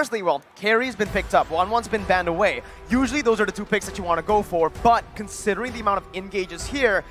personally, well, carry's been picked up, 1-1's been banned away. Usually those are the two picks that you want to go for, but considering the amount of engages here,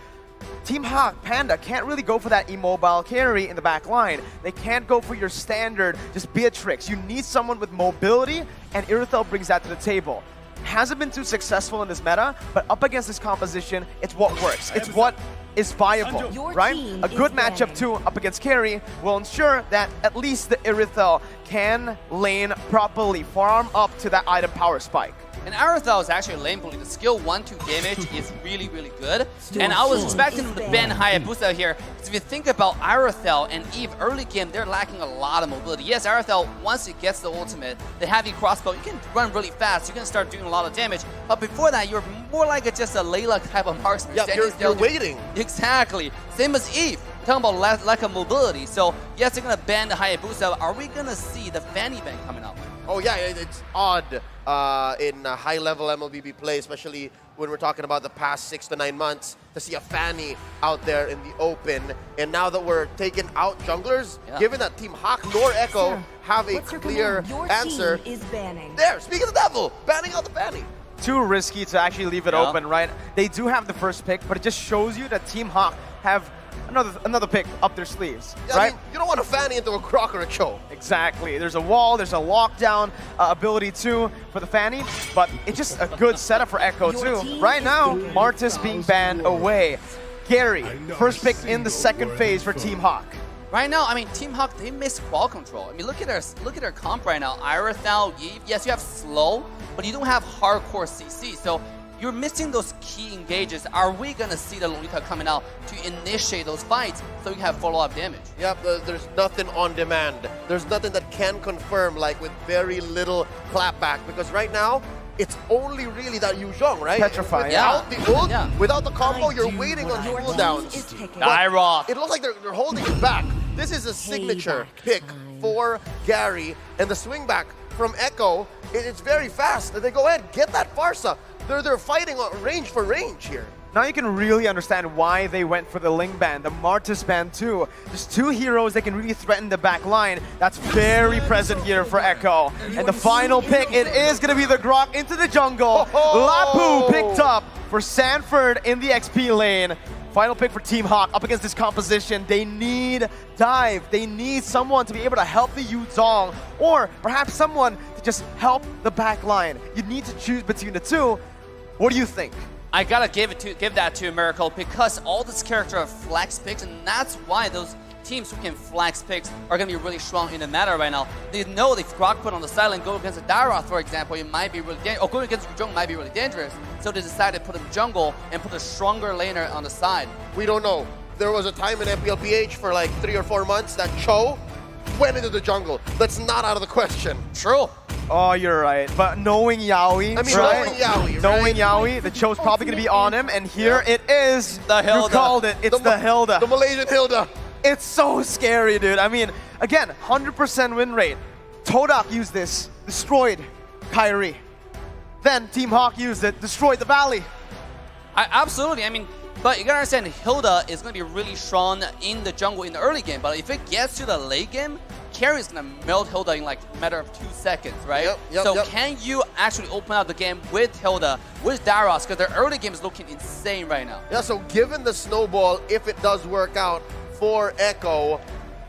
Team Hawk, Panda can't really go for that immobile carry in the back line. They can't go for your standard, just Beatrix. You need someone with mobility, and Irithel brings that to the table. Hasn't been too successful in this meta, but up against this composition, it's what works. It's what is viable, right? A good matchup too up against carry will ensure that at least the Irithel can lane properly, farm up to that item power spike. And Irithel is actually a lane bully. The skill 1-2 damage is really, really good. And I was expecting him to ban Hayabusa here. Because if you think about Irithel and Eve early game, they're lacking a lot of mobility. Yes, Irithel, once it gets the ultimate, the heavy crossbow, you can run really fast. You can start doing a lot of damage. But before that, you're more like just a Layla type of marksman. Yeah, you're waiting. Exactly. Same as Eve. Talking about lack of mobility. So yes, they're going to ban the Hayabusa. Are we going to see the Fanny ban coming up? Oh yeah, it's odd in high-level MLBB play, especially when we're talking about the past 6 to 9 months, to see a Fanny out there in the open. And now that we're taking out junglers, given that Team Hawk nor Echo have a clear answer, there, speaking of the devil, banning out the Fanny. Too risky to actually leave it open, right? They do have the first pick, but it just shows you that Team Hawk have another pick up their sleeves, yeah, right? I mean, you don't want to Fanny into a Croc or a Cho. Exactly. There's a wall, there's a lockdown ability too for the Fanny, but it's just a good setup for Echo too. Right now, Martis being banned away. Gary, first pick in the second phase for Team Hawk. Right now, I mean, Team Hawk, they miss ball control. I mean, look at their comp right now. Irithel, yes, you have slow, but you don't have hardcore CC. So you're missing those key engages. Are we gonna see the Lolita coming out to initiate those fights so you have follow-up damage? Yep, there's nothing on demand. There's nothing that can confirm, like with very little clapback, because right now, it's only really that Yu Zhong, right? Petrify, without the ult, without the combo, you're waiting on cooldowns. Dyroth. It looks like they're holding it back. This is a signature pick for Gary, and the swing back from Echo, it's very fast. They go ahead, get that Farsa. They're fighting on range for range here. Now you can really understand why they went for the Ling ban, the Martis ban too. Just two heroes that can really threaten the back line. That's very present here for Echo. And the final pick, it is going to be the Grok into the jungle. Lapu picked up for Sanford in the XP lane. Final pick for Team Hawk up against this composition. They need dive. They need someone to be able to help the Yu Zhong, or perhaps someone to just help the back line. You need to choose between the two. What do you think? I gotta give that to Miracle, because all this character are flex picks, and that's why those teams who can flex picks are gonna be really strong in the meta right now. They know if Grok put on the sideline, go against a Dyroth, for example, it might be really dangerous, or going against Jung might be really dangerous. So they decided to put him jungle and put a stronger laner on the side. We don't know. There was a time in MPLPH for like 3 or 4 months that Cho went into the jungle. That's not out of the question. True. Oh, you're right. But knowing Yaoi, knowing Yaoi, the Cho's probably going to be on him, and here it is. The Hilda. You called it. It's the Hilda. The Malaysian Hilda. It's so scary, dude. I mean, again, 100% win rate. Todak used this, destroyed Kyrie. Then Team Hawk used it, destroyed the Valley. Absolutely. I mean, but you gotta understand, Hilda is gonna be really strong in the jungle in the early game. But if it gets to the late game, Carry is gonna melt Hilda in like a matter of 2 seconds, right? So can you actually open up the game with Hilda, with Dyroth? Because their early game is looking insane right now. Yeah, so given the snowball, if it does work out for Echo,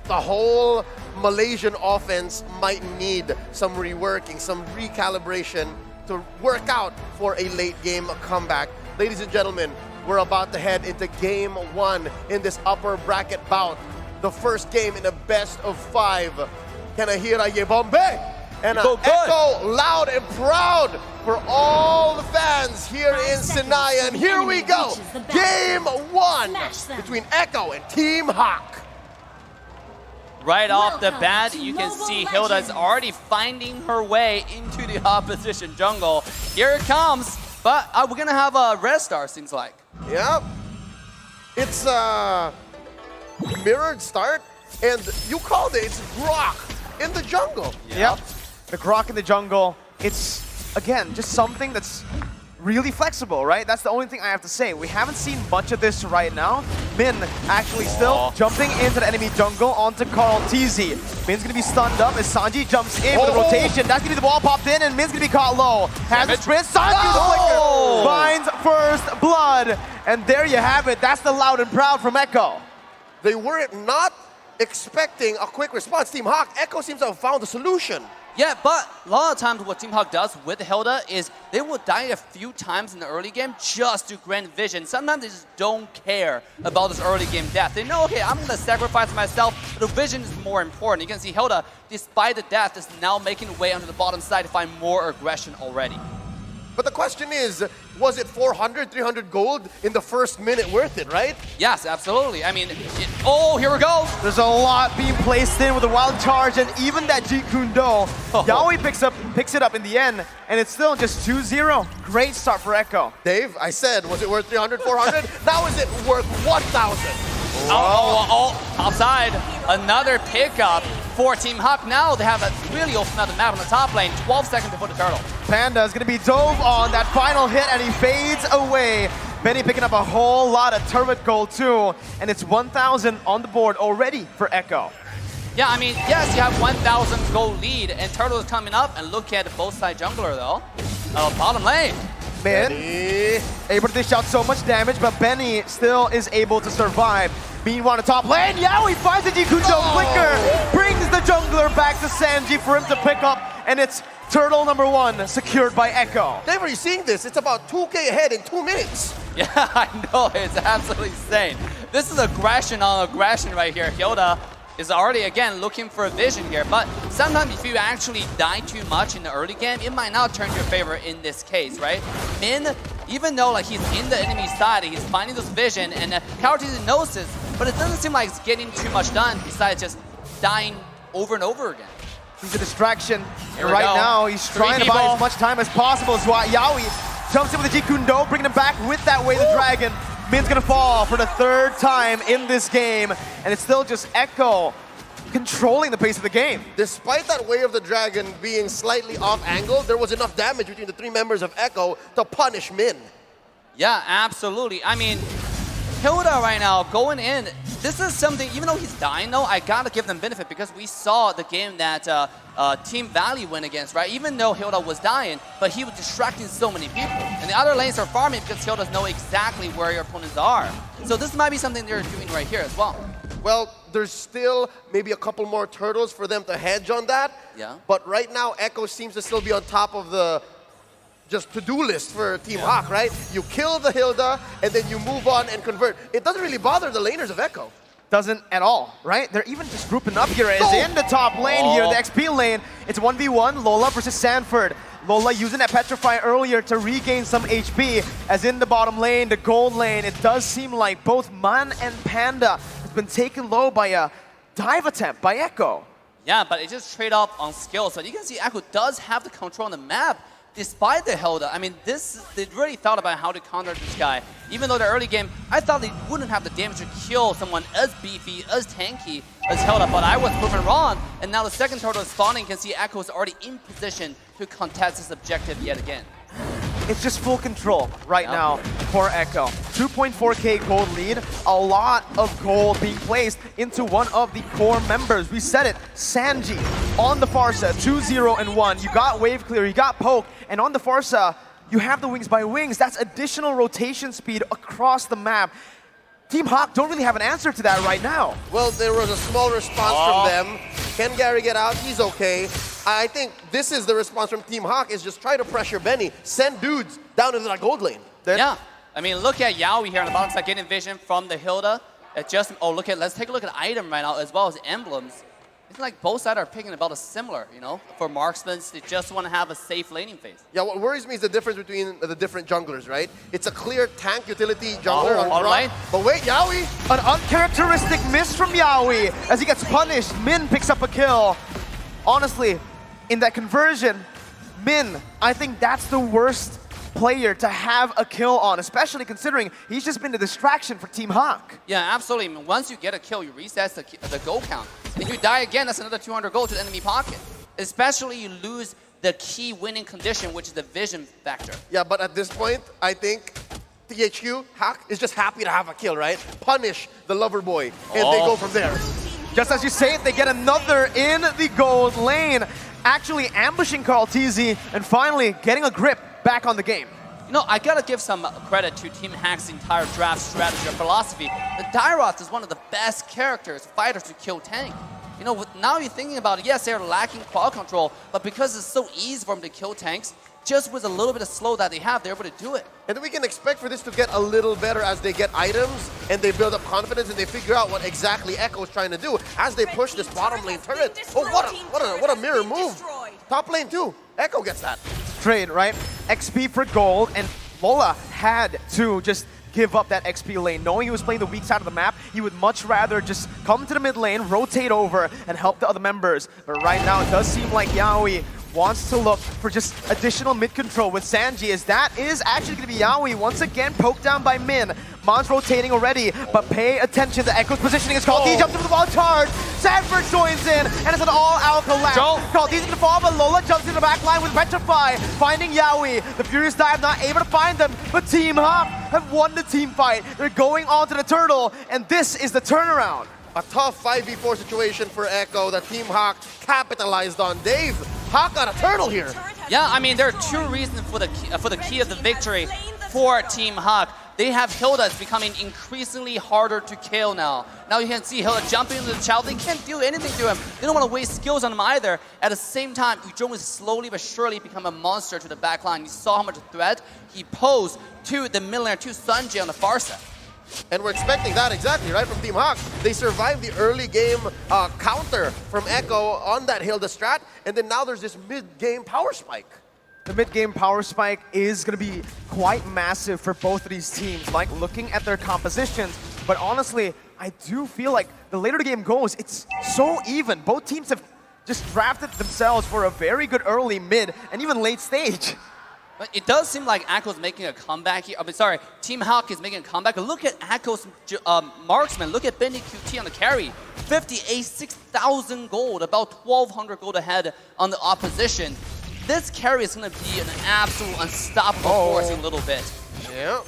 the whole Malaysian offense might need some reworking, some recalibration to work out for a late game comeback. Ladies and gentlemen, we're about to head into game 1 in this upper bracket bout. The first game in a best of 5. Kanahira Yebombe. And Echo loud and proud for all the fans here in Sinai. And here we go. Game 1 between Echo and Team Hawk. Right off the bat, you can see Hilda is already finding her way into the opposition jungle. Here it comes, but we're gonna have a red star, seems like. Yep. It's a mirrored start, and you called it. It's Grok in the jungle. Yep. The Grok in the jungle. It's, again, just something that's really flexible, right? That's the only thing I have to say. We haven't seen much of this right now. Min actually still jumping into the enemy jungle onto Carl TZ. Min's gonna be stunned up as Sanji jumps in with the rotation. That's gonna be the wall popped in, and Min's gonna be caught low. Has a sprint. Sanji the flicker finds first blood, and there you have it. That's the loud and proud from Echo. They were not expecting a quick response. Team Hawk, Echo seems to have found a solution. Yeah, but a lot of times what Team Hawk does with Hilda is they will die a few times in the early game just to grant vision. Sometimes they just don't care about this early game death. They know, okay, I'm going to sacrifice myself, but the vision is more important. You can see Hilda, despite the death, is now making her way onto the bottom side to find more aggression already. But the question is, was it 400, 300 gold in the first minute worth it, right? Yes, absolutely. I mean, oh, here we go. There's a lot being placed in with the wild charge, and even that Jeet Kune Do. Yaoi picks it up in the end, and it's still just 2-0. Great start for Echo. Dave, I said, was it worth 300, 400? Now is it worth 1,000? Top side. Another pickup for Team Hawk. Now they have really opened up the map on the top lane. 12 seconds before the turtle. Panda is going to be dove on that final hit, and he fades away. Benny picking up a whole lot of turret gold too, and it's 1,000 on the board already for Echo. Yeah, I mean, yes, you have 1,000 gold lead, and turtle is coming up. And look at both side jungler though. Bottom lane. Min able to dish out so much damage, but Benny still is able to survive. Meanwhile, on the top lane, Yaoi finds the Jeet Kune Do flicker, brings the jungler back to Sanji for him to pick up, and it's turtle number 1 secured by Echo. Dave, are you seeing this? It's about 2K ahead in 2 minutes. Yeah, I know, it's absolutely insane. This is aggression on aggression right here. Hilda is already, again, looking for a vision here, but sometimes if you actually die too much in the early game, it might not turn your favor in this case, right? Min, even though like he's in the enemy side, he's finding this vision, and Karatini knows this, but it doesn't seem like it's getting too much done besides just dying over and over again. He's a distraction, Here and we right go. now he's trying to buy as much time as possible. So Yaoi jumps in with the Jeet Kune Do, bringing him back with that Way of the Dragon. Min's gonna fall for the 3rd time in this game, and it's still just Echo controlling the pace of the game. Despite that Way of the Dragon being slightly off angle, there was enough damage between the 3 members of Echo to punish Min. Yeah, absolutely. I mean, Hilda right now going in, this is something, even though he's dying though, I gotta give them benefit because we saw the game that Team Valley went against, right? Even though Hilda was dying, but he was distracting so many people. And the other lanes are farming because Hilda know exactly where your opponents are. So this might be something they're doing right here as well. Well, there's still maybe a couple more turtles for them to hedge on that. Yeah. But right now, Echo seems to still be on top of the just to-do list for Team Hawk, right? You kill the Hilda, and then you move on and convert. It doesn't really bother the laners of Echo. Doesn't at all, right? They're even just grouping up here as in the top lane here, the XP lane. It's 1v1, Lola versus Sanford. Lola using that Petrify earlier to regain some HP, as in the bottom lane, the gold lane, it does seem like both Man and Panda has been taken low by a dive attempt by Echo. Yeah, but it just trade off on skills. But you can see Echo does have the control on the map. Despite the Hilda, I mean, they really thought about how to counter this guy. Even though the early game, I thought they wouldn't have the damage to kill someone as beefy, as tanky as Hilda, but I was proven wrong. And now the second turtle is spawning. You can see Echo is already in position to contest this objective yet again. It's just full control right now for Echo. 2.4k gold lead, a lot of gold being placed into one of the core members. We said it, Sanji on the Farsa, 2-0-1. You got wave clear, you got poke, and on the Farsa, you have the wings by wings. That's additional rotation speed across the map. Team Hawk don't really have an answer to that right now. Well, there was a small response from them. Can Gary get out? He's okay. I think this is the response from Team Hawk, is just try to pressure Benny. Send dudes down into that gold lane. Yeah, I mean, look at Yaoi here on the bottom side, getting vision from the Hilda. Let's take a look at item right now as well as emblems. It's like both sides are picking about a similar, you know, for marksmen. They just want to have a safe laning phase. Yeah, what worries me is the difference between the different junglers, right? It's a clear tank utility jungler on all drop. right. But wait, Yaoi! An uncharacteristic miss from Yaoi as he gets punished. Min picks up a kill. Honestly, in that conversion, Min, I think that's the worst player to have a kill on, especially considering he's just been a distraction for Team Hawk. Yeah, absolutely. I mean, once you get a kill, you reset the gold count. If you die again, that's another 200 gold to the enemy pocket. Especially you lose the key winning condition, which is the vision factor. Yeah, but at this point, I think THQ, Hack, is just happy to have a kill, right? Punish the lover boy, and they go from there. Just as you say it, they get another in the gold lane, actually ambushing Karl'Tezi and finally getting a grip back on the game. You know, I gotta give some credit to Team Hack's entire draft strategy or philosophy. The Dairoth is one of the best characters, fighters to kill tank. You know, now you're thinking about it, yes, they're lacking quad control, but because it's so easy for them to kill tanks, just with a little bit of slow that they have, they're able to do it. And we can expect for this to get a little better as they get items and they build up confidence and they figure out what exactly Echo is trying to do as they push this bottom lane turret. Oh, what a mirror move. Top lane too. Echo gets that. Trade, right? XP for gold, and Lola had to just give up that XP lane. Knowing he was playing the weak side of the map, he would much rather just come to the mid lane, rotate over, and help the other members. But right now, it does seem like Yaoi wants to look for just additional mid control with Sanji, as that is actually going to be Yaoi once again poked down by Min. Mon's rotating already, but pay attention to Echo's positioning. It's called, he jumps into the wall charge. Sanford joins in, and it's an all-out collapse. Karl'Tezi's going to fall, but Lola jumps into the back line with Petrify, finding Yaoi. The Furious Dive not able to find them, but Team Hawk have won the team fight. They're going on to the turtle, and this is the turnaround. A tough 5v4 situation for Echo that Team Hawk capitalized on. Dave, Hawk got a turtle here. Yeah, I mean, there are two reasons for the key of the victory for Team Hawk. They have Hilda becoming increasingly harder to kill now. Now you can see Hilda jumping into the child. They can't do anything to him. They don't want to waste skills on him either. At the same time, Ujong is slowly but surely become a monster to the back line. You saw how much threat he posed to the mid laner, to Sanji on the far side. And we're expecting that exactly, right, from Team Hawk. They survived the early game counter from Echo on that Hilda strat, and then now there's this mid-game power spike. The mid-game power spike is going to be quite massive for both of these teams, like looking at their compositions. But honestly, I do feel like the later the game goes, it's so even. Both teams have just drafted themselves for a very good early, mid, and even late stage. But it does seem like Echo's making a comeback here. I mean, sorry, Team Hawk is making a comeback. Look at Echo's marksman. Look at Benny QT on the carry. 58, 6,000 gold, about 1,200 gold ahead on the opposition. This carry is going to be an absolute unstoppable force in a little bit. Yeah.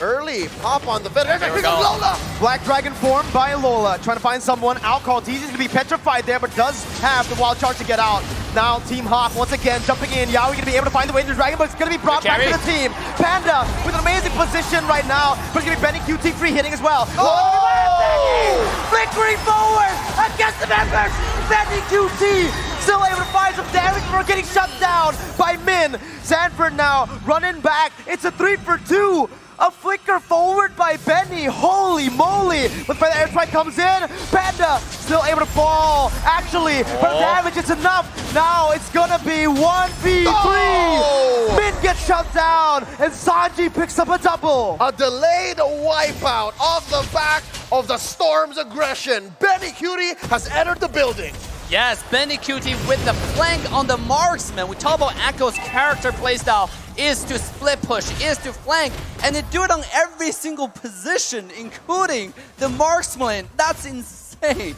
Early pop on the Fed. There we go. Lola. Black Dragon formed by Lola, trying to find someone out. Karl'Tezi is going to be petrified there, but does have the wild charge to get out. Now Team Hawk once again jumping in. Yaoi going to be able to find the way to the dragon, but it's going to be brought back to the team. Panda with an amazing position right now, but it's going to be Benny QT free hitting as well. Flickering forward against the members. Benny QT still able to find some damage before getting shut down by Min. Sanford now running back. It's a 3-for-2. A flicker forward by Benny. Holy moly. But the airstrike comes in. Panda still able to fall. Actually, for the damage, it's enough. Now it's gonna be 1v3. Min gets shut down, and Sanji picks up a double. A delayed wipeout off the back of the Storm's aggression. Benny Cutie has entered the building. Yes, Benny QT with the flank on the marksman. We talk about Echo's character playstyle is to split push, is to flank, and they do it on every single position, including the marksman. That's insane.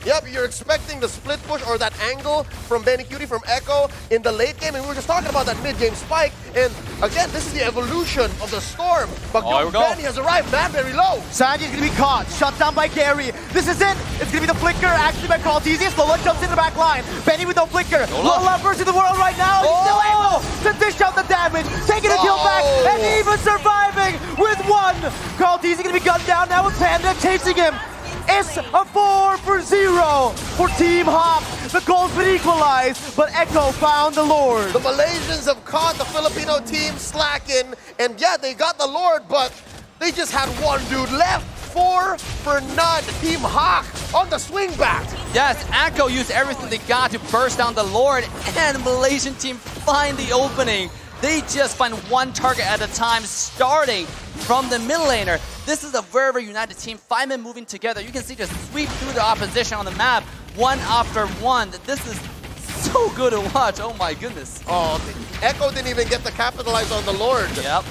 Yep, you're expecting the split push or that angle from Benny Cutie from Echo in the late game, and we were just talking about that mid-game spike, and again, this is the evolution of the Storm. But Benny has arrived, man, very low. Sanji is going to be caught, shut down by Gary. This is it. It's going to be the flicker, actually by Karl'Tezi. Lola jumps in the back line. Benny with no flicker. Lola versus the world right now. He's still able to dish out the damage, taking a kill back, and even surviving with one. Karl'Tezi going to be gunned down now with Panda chasing him. It's a 4-for-0 for Team Hawk. The goal's been equalized, but Echo found the Lord. The Malaysians have caught the Filipino team slacking, and yeah, they got the Lord, but they just had one dude left. 4 for none. Team Hawk on the swing back. Yes, Echo used everything they got to burst down the Lord, and the Malaysian team find the opening. They just find one target at a time, starting from the mid laner. This is a very, very united team. 5 men moving together. You can see just sweep through the opposition on the map, one after one. This is so good to watch. Oh my goodness. Oh, Echo didn't even get to capitalize on the Lord. Yep.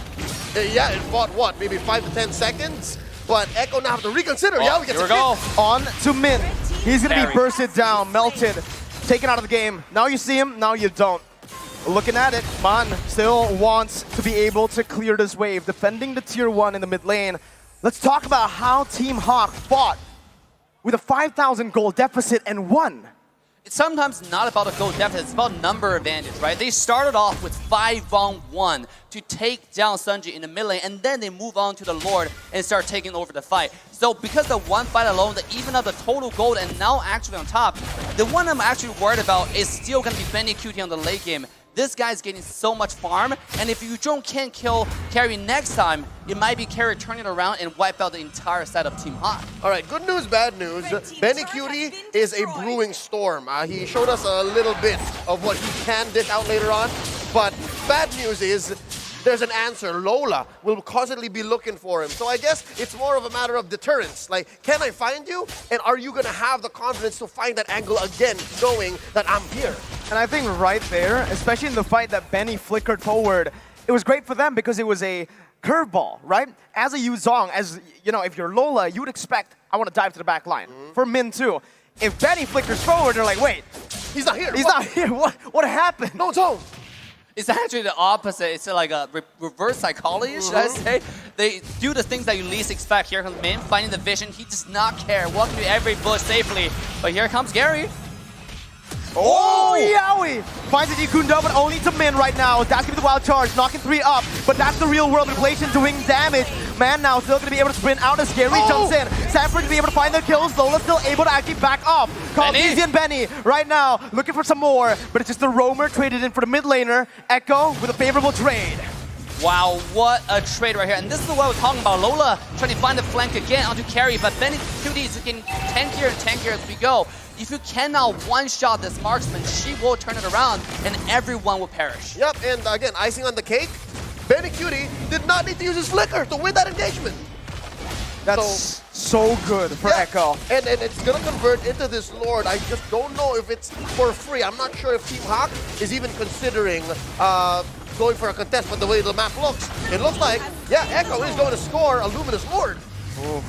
Yeah, it fought what, maybe 5 to 10 seconds? But Echo now have to reconsider. Yeah, we get here we go. On to Min. He's going to be bursted down, melted, taken out of the game. Now you see him, now you don't. Looking at it, Man still wants to be able to clear this wave, defending the tier 1 in the mid lane. Let's talk about how Team Hawk fought with a 5,000 gold deficit and won. It's sometimes not about a gold deficit, it's about number advantage, right? They started off with 5-on-1 to take down Sunji in the mid lane, and then they move on to the Lord and start taking over the fight. So because the one fight alone, they even up the total gold and now actually on top, the one I'm actually worried about is still going to be Benny QT on the late game. This guy's getting so much farm, and if Yuzhong can't kill Carry next time, it might be Carry turning around and wipe out the entire side of Team Hawk. All right, good news, bad news. Benny Cutie is a brewing storm. He showed us a little bit of what he can dish out later on, but bad news is there's an answer. Lola will constantly be looking for him. So I guess it's more of a matter of deterrence. Like, can I find you? And are you going to have the confidence to find that angle again, knowing that I'm here? And I think right there, especially in the fight that Benny flickered forward, it was great for them because it was a curveball, right? As a Yuzhong, as you know, if you're Lola, you would expect, I want to dive to the back line. For Min too. If Benny flickers forward, they're like, wait, he's not here. He's not here. What happened? No, it's home. It's actually the opposite. It's like a reverse psychology, should I say? They do the things that you least expect. Here comes Min, finding the vision. He does not care, walking through every bush safely. But here comes Gary. Oh, Yowie! Finds the Jikundo, but only to Min right now. That's gonna be the wild charge, knocking 3 up. But that's the real world inflation doing damage. Man now still gonna be able to sprint out as Gary jumps in. Sanford gonna be able to find the kills. Lola still able to actually back off. Easy and Benny right now looking for some more, but it's just the roamer traded in for the mid laner. Echo with a favorable trade. Wow, what a trade right here. And this is what we're talking about. Lola trying to find the flank again onto Carry, but Benny QT is getting tankier and tankier as we go. If you cannot one-shot this marksman, she will turn it around and everyone will perish. Yep, and again, icing on the cake, Benny QT did not need to use his flicker to win that engagement. That's so good for Echo. And it's going to convert into this Lord. I just don't know if it's for free. I'm not sure if Team Hawk is even considering going for a contest, but the way the map looks, it looks like, yeah, Echo is going to score a Luminous Lord. Ooh.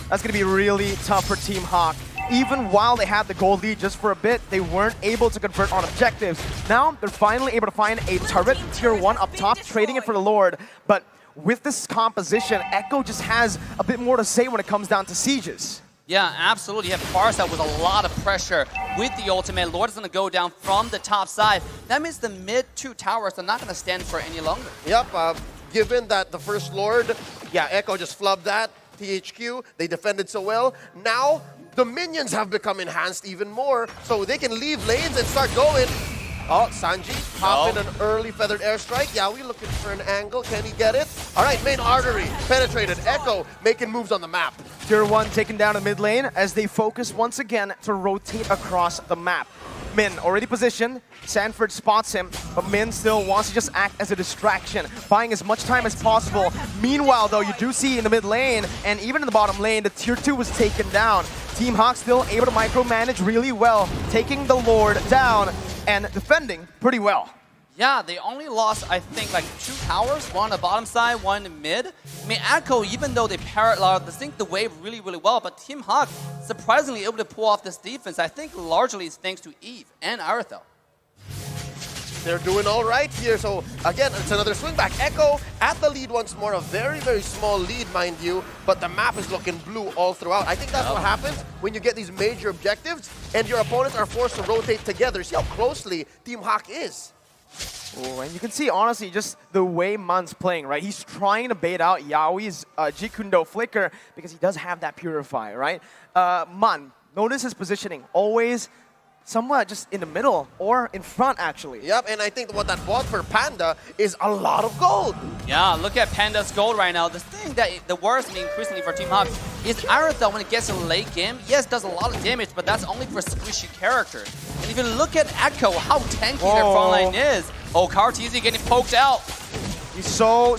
That's going to be really tough for Team Hawk. Even while they had the gold lead just for a bit, they weren't able to convert on objectives. Now, they're finally able to find a turret tier 1 up top, trading it for the Lord. But with this composition, Echo just has a bit more to say when it comes down to sieges. Yeah, absolutely. You have Farsight with a lot of pressure with the ultimate. Lord is going to go down from the top side. That means the mid 2 towers are not going to stand for any longer. Yep, given that the first Lord, yeah, Echo just flubbed that. THQ, they defended so well. Now, the minions have become enhanced even more, so they can leave lanes and start going. Oh, Sanji popping an early feathered airstrike. Yeah, we looking for an angle. Can he get it? All right, main artery penetrated. Echo making moves on the map. Tier 1 taken down in mid lane as they focus once again to rotate across the map. Min already positioned. Sanford spots him, but Min still wants to just act as a distraction, buying as much time as possible. Meanwhile, though, you do see in the mid lane and even in the bottom lane, the tier 2 was taken down. Team Hawk still able to micromanage really well, taking the Lord down and defending pretty well. Yeah, they only lost, I think, like 2 towers, one on the bottom side, one in the mid. I mean, Echo, even though they sync the wave really, really well, but Team Hawk surprisingly able to pull off this defense. I think largely it's thanks to Eve and Arathel. They're doing all right here. So again, it's another swing back. Echo at the lead once more. A very, very small lead, mind you, but the map is looking blue all throughout. I think that's what happens when you get these major objectives and your opponents are forced to rotate together. See how closely Team Hawk is. Oh, and you can see, honestly, just the way Man's playing, right? He's trying to bait out Yaoi's Jikundo flicker because he does have that Purify, right? Man, notice his positioning. Always somewhat just in the middle or in front, actually. Yep, and I think what that bought for Panda is a lot of gold. Yeah, look at Panda's gold right now. The thing that the worst me increasingly for Team Hawk is Arathel when it gets to the late game, yes, does a lot of damage, but that's only for squishy characters. And if you look at Echo, how tanky their front line is. Oh, Karteezy getting poked out. He's so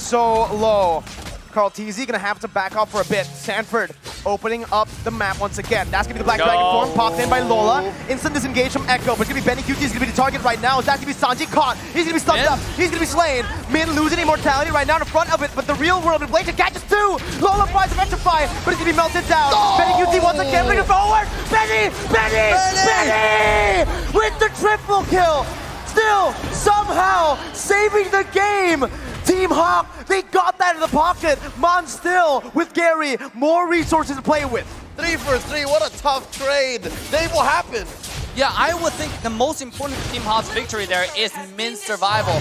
low. Karteezy gonna have to back off for a bit. Sanford opening up the map once again. That's gonna be the Black Dragon form, popped in by Lola. Instant disengage from Echo, but it's gonna be Benny QT. He's gonna be the target right now. That's gonna be Sanji caught. He's gonna be stunned up. He's gonna be slain. Min losing immortality right now in front of it, but the real world inflation catches 2. Lola tries to rectify, but he's gonna be melted down. Benny QT once again bringing forward. Benny with the triple kill. Still, somehow, saving the game. Team Hawk, they got that in the pocket. Mon still with Gary, more resources to play with. 3 for 3, what a tough trade. Dave, what happened? Yeah, I would think the most important for Team Hawk's victory there is Min's survival.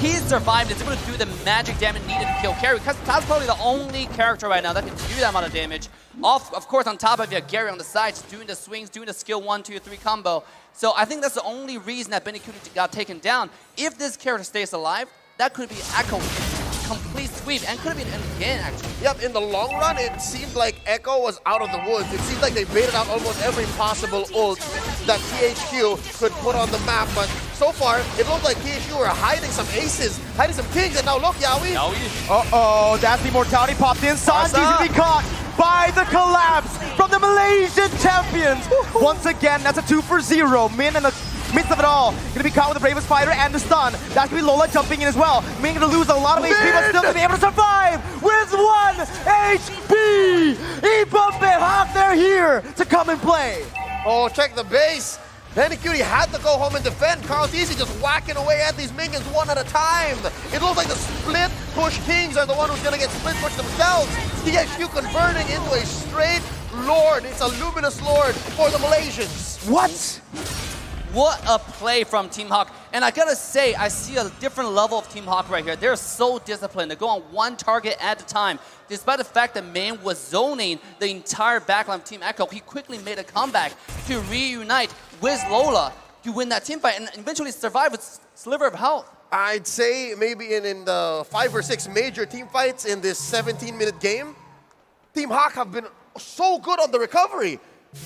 He survived, is able to do the magic damage needed to kill Carry, because that's probably the only character right now that can do that amount of damage. Of course, on top of you, Gary on the side, just doing the swings, doing the skill 1, 2, 3 combo. So I think that's the only reason that Benny Cutie got taken down. If this character stays alive, that could be Echo complete sweep, and could have been again, actually. Yep, in the long run, it seemed like Echo was out of the woods. It seemed like they baited out almost every possible ult that THQ could put on the map, but so far, it looked like THQ were hiding some aces, hiding some kings, and now look, Yawi. Uh-oh, that's the immortality popped in. Sanji's gonna be caught by the collapse from the Malaysian champions. Once again, that's a 2 for 0. Min and the midst of it all, gonna be caught with the bravest fighter and the stun. That's gonna be Lola jumping in as well. Min gonna lose a lot of HP, but still gonna be able to survive with 1 HP. Ibombe Hawk, they're here to come and play. Oh, check the base. Benny Cutie had to go home and defend. Carl Easy just whacking away at these minions one at a time. It looks like the split push kings are the one who's gonna get split pushed themselves. THQ converting into a straight lord. It's a luminous lord for the Malaysians. What? What a play from Team Hawk. And I gotta say, I see a different level of Team Hawk right here. They're so disciplined. They go on one target at a time. Despite the fact that Man was zoning the entire backline of Team Echo, he quickly made a comeback to reunite with Lola to win that team fight and eventually survive with sliver of health. I'd say maybe in the 5 or 6 major team fights in this 17-minute game, Team Hawk have been so good on the recovery.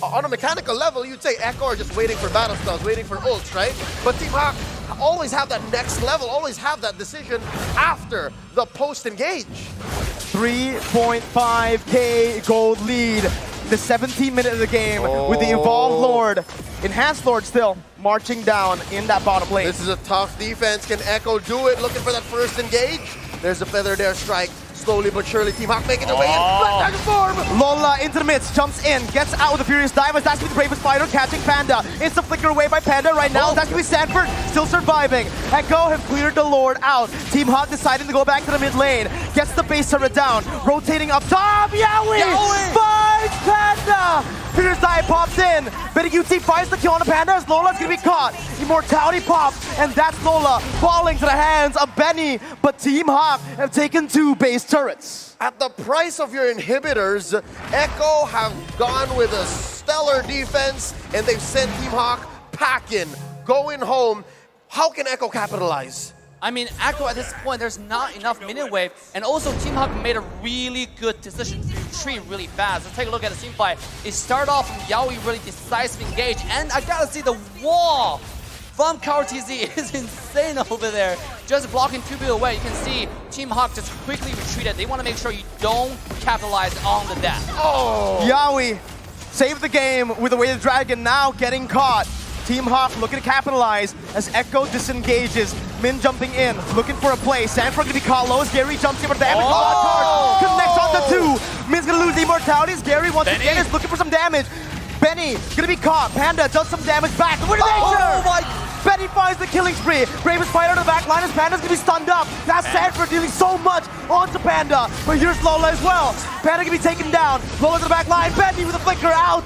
On a mechanical level, you'd say Echo are just waiting for battle spells, waiting for ults, right? But Team Hawk always have that next level, always have that decision after the post-engage. 3.5k gold lead. The 17th minute of the game with the Evolved Lord, Enhanced Lord still marching down in that bottom lane. This is a tough defense. Can Echo do it? Looking for that first engage. There's a feather there, strike. Slowly but surely, Team Hawk making their way in. Black Dragon form! Lola into the midst, jumps in, gets out with the Furious Dive. That's gonna be the bravest fighter, catching Panda. Instant flicker away by Panda right now. That's gonna be Sanford, still surviving. Echo have cleared the Lord out. Team Hawk deciding to go back to the mid lane. Gets the base turret down, rotating up top. Yawi! Finds Panda! Furious Dive pops in. Benny UT finds the kill on the Panda as Lola's gonna be caught. Immortality pops, and that's Lola falling to the hands of Benny. But Team Hawk have taken 2 base turrets. At the price of your inhibitors, Echo have gone with a stellar defense, and they've sent Team Hawk packing, going home. How can Echo capitalize? I mean, Echo at this point, there's not enough minion wave, and also Team Hawk made a really good decision to retreat really fast. Let's take a look at the team fight. It started off from Yaoi really decisive engage, and I gotta see the wall from KRTZ is insane over there. Just blocking 2 people away, you can see Team Hawk just quickly retreated. They want to make sure you don't capitalize on the death. Oh! Yaoi saved the game with the Weighted Dragon now getting caught. Team Hawk looking to capitalize as Echo disengages. Min jumping in, looking for a play. Sanford gonna be caught low as Gary jumps in for the damage. Connects on the 2. Min's gonna lose the immortality as Gary once again is looking for some damage. Benny gonna be caught. Panda does some damage back. What Benny finds the killing spree. Bravest fighter to the back line as Panda's gonna be stunned up. That's Sanford dealing so much onto Panda. But here's Lola as well. Panda gonna be taken down. Lola to the back line. Benny with a flicker out.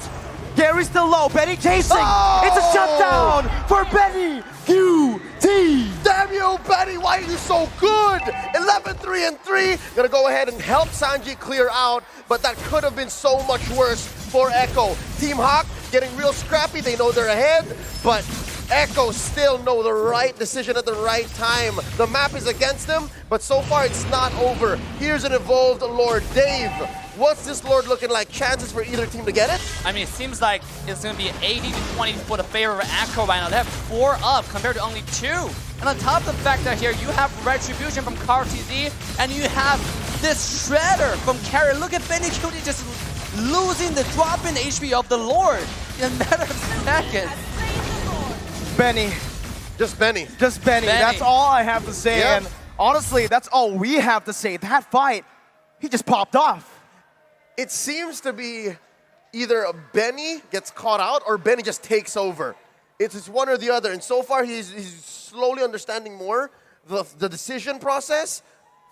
Gary's still low. Benny chasing. It's a shutdown for Benny QT. Damn you, Benny, why are you so good? 11-3-3. Gonna go ahead and help Sanji clear out, but that could have been so much worse for Echo. Team Hawk getting real scrappy. They know they're ahead, but Echo still know the right decision at the right time. The map is against them, but so far it's not over. Here's an evolved Lord. Dave, what's this Lord looking like? Chances for either team to get it? I mean, it seems like it's going to be 80-20 for the favor of Echo right now. They have 4 up compared to only 2. And on top of the fact that here you have Retribution from KRTZ, and you have this Shredder from Carrier. Look at Benny Cutie just losing the drop-in HP of the Lord in a matter of seconds. Benny. Just Benny. Just Benny. That's all I have to say. Yep. And honestly, that's all we have to say. That fight, he just popped off. It seems to be either Benny gets caught out or Benny just takes over. It's one or the other. And so far, he's slowly understanding more. the decision process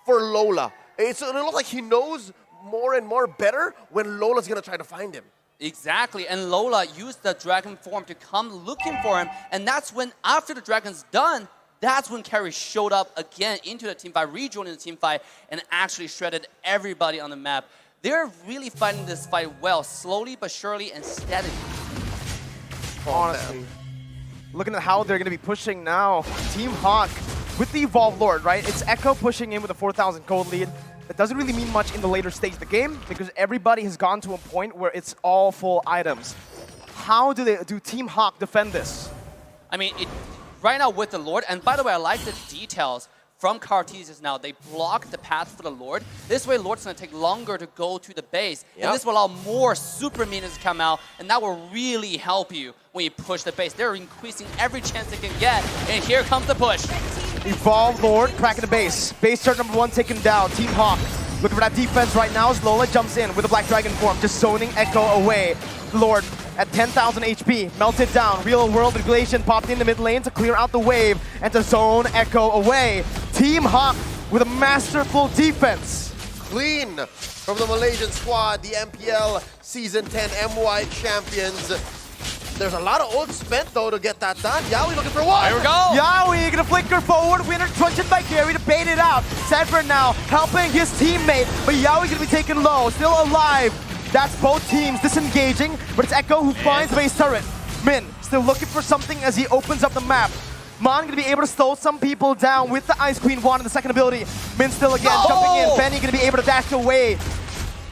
for Lola. It looks like he knows more and more better when Lola's going to try to find him. Exactly, and Lola used the dragon form to come looking for him, and that's when, after the dragon's done, that's when Carrie showed up again into the team fight, rejoining the team fight, and actually shredded everybody on the map. They're really fighting this fight well, slowly but surely and steadily. Honestly, looking at how they're going to be pushing now, Team Hawk with the Evolved Lord, right? It's Echo pushing in with a 4,000 gold lead. That doesn't really mean much in the later stage of the game because everybody has gone to a point where it's all full items. How do Team Hawk defend this? I mean, right now with the Lord, and by the way, I like the details from Cartesius now. They block the path for the Lord. This way, Lord's going to take longer to go to the base. Yep. And this will allow more super minions to come out, and that will really help you when you push the base. They're increasing every chance they can get, and here comes the push. Evolved Lord cracking the base. Base turret number 1 taken down. Team Hawk looking for that defense right now as Lola jumps in with a Black Dragon form, just zoning Echo away. Lord at 10,000 HP, melted down. Real world regulation popped in the mid lane to clear out the wave and to zone Echo away. Team Hawk with a masterful defense. Clean from the Malaysian squad, the MPL Season 10 MY champions. There's a lot of ult spent though to get that done. Yaoi looking for one. Here we go. Yaoi gonna flicker forward, winner truncheon by Gary to bait it out. Sanford now helping his teammate, but Yaoi gonna be taken low, still alive. That's both teams disengaging, but it's Echo who finds base turret. Min still looking for something as he opens up the map. Mon gonna be able to slow some people down with the Ice Queen wand and the second ability. Min still again jumping in. Benny gonna be able to dash away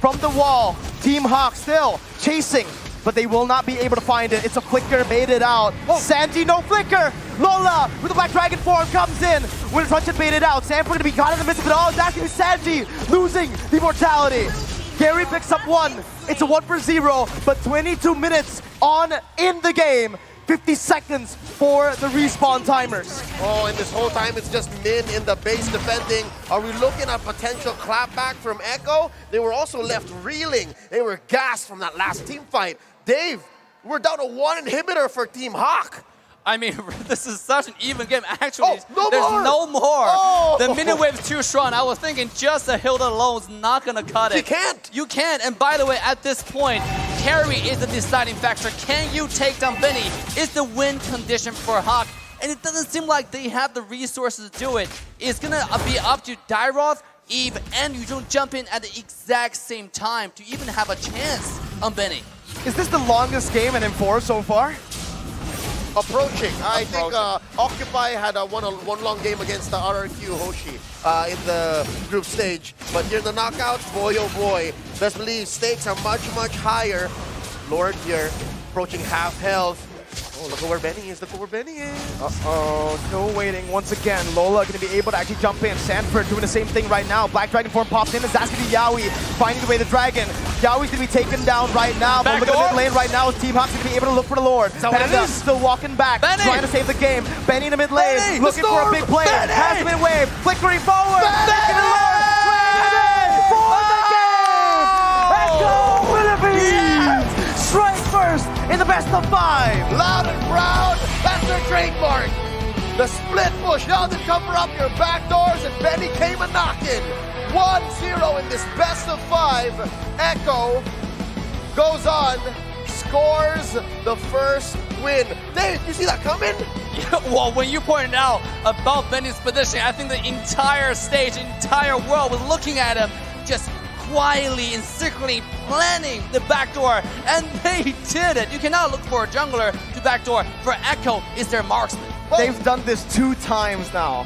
from the wall. Team Hawk still chasing, but they will not be able to find it. It's a flicker baited out. Sanji, no flicker. Lola with the Black Dragon form comes in. Winner truncheon baited out. Sanford gonna be caught in the midst of it all. That's gonna be Sanji losing the mortality. Gary picks up 1. It's a 1 for 0, but 22 minutes on in the game. 50 seconds for the respawn timers. Oh, and this whole time it's just Min in the base defending. Are we looking at potential clapback from Echo? They were also left reeling. They were gassed from that last team fight. Dave, we're down to 1 inhibitor for Team Hawk. I mean, this is such an even game. Actually, no there's more. no more. Oh. The minute wave's too strong. I was thinking just a Hilda alone is not going to cut it. You can't. You can't. And by the way, at this point, carry is the deciding factor. Can you take down Benny? Is the win condition for Hawk. And it doesn't seem like they have the resources to do it. It's going to be up to Dairoth, Eve, and you don't jump in at the exact same time to even have a chance on Benny. Is this the longest game in M4 so far? Approaching. I think Occupy had one long game against the RRQ Hoshi in the group stage. But here in the knockouts, boy oh boy, best believe stakes are much, much higher. Lord here approaching half health. Oh, look at where Benny is. Look at where Benny is. Uh-oh, still waiting once again. Lola going to be able to actually jump in. Sanford doing the same thing right now. Black Dragon form pops in as that's going to be Yaoi finding the way the dragon. Yaoi's going to be taken down right now. But look at the mid lane right now. Team Hawk's going to be able to look for the Lord. Panda still walking back, trying to save the game. Benny in the mid lane, looking for a big play. Has the mid wave, flickering forward. Taking the Lord. Ready for the game. Echo Philippines. Strike first in the best of 5. Loud and proud, that's their trademark. The split push, now they cover up your back doors and Benny came a knocking. 1-0 in this best of 5. Echo goes on, scores the first win. Dave, you see that coming? Well, when you pointed out about Benny's position, I think the entire stage, the entire world was looking at him just quietly and secretly planning the backdoor, and they did it. You cannot look for a jungler to backdoor. For Echo, is their marksman. Well, they've done this 2 times now.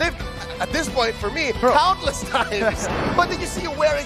At this point, for me, countless times. But did you see him wearing